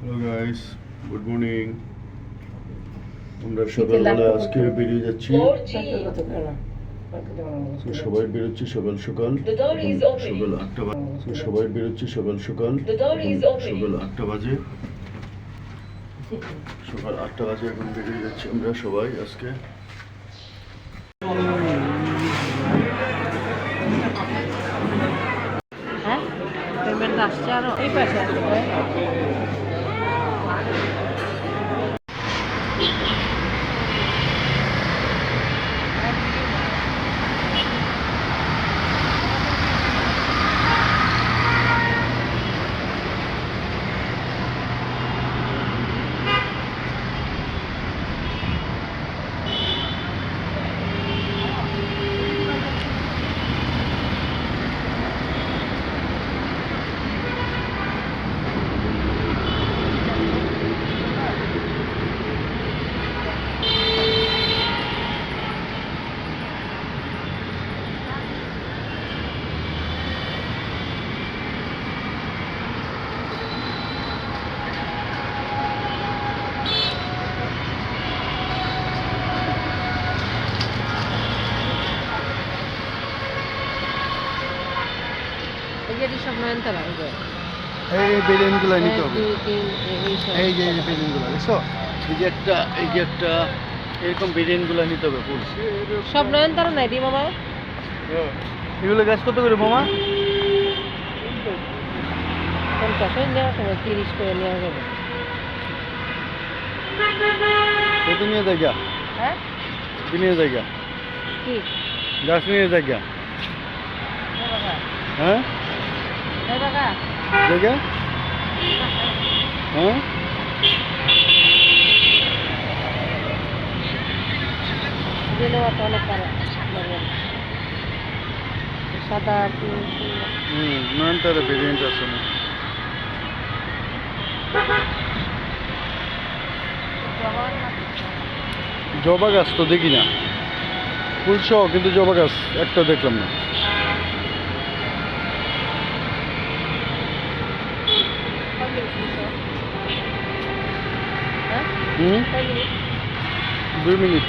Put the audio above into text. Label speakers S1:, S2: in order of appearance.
S1: Hello guys, good morning. আমরা সকালবেলা আজকে বেরিয়ে যাচ্ছি। সবাই বেরোচ্ছি সকাল সকাল, সকাল 8টা বাজে। সবাই বেরোচ্ছি সকাল সকাল, সকাল 8টা বাজে। সকাল 8টা বাজে এখন বেরিয়ে যাচ্ছি আমরা সবাই আজকে।
S2: হ্যাঁ পেমেন্ট আসছে আরো এই পাশে আসবে এই সব নয়নতারা
S1: এই বেলুনগুলো নিতে হবে।
S2: এই
S1: এই যে বেলুনগুলো দেখছো, এই যে একটা এরকম বেলুনগুলো নিতে হবে ফুল।
S2: সব নয়নতারা নাই রে বাবা
S1: এগুলো গাছ কত করে মামা?
S2: 50 নেওয়া সময় 30 করে নেওয়া যাবে।
S1: কত নিয়ে জায়গা?
S2: হ্যাঁ
S1: নিয়ে জায়গা
S2: কি
S1: গাছ নিয়ে জায়গা? হ্যাঁ
S2: বাবা
S1: জায়গা হ্যাঁ
S2: দিলে অনেক পারে সাদা
S1: নয়নতারা ভেরিয়েন্ট আছে না? জবা গাছ তো দেখি না, ফুল সহ, কিন্তু জবা গাছ একটা দেখলাম না।
S2: হ্যাঁ
S1: 2 মিনিট।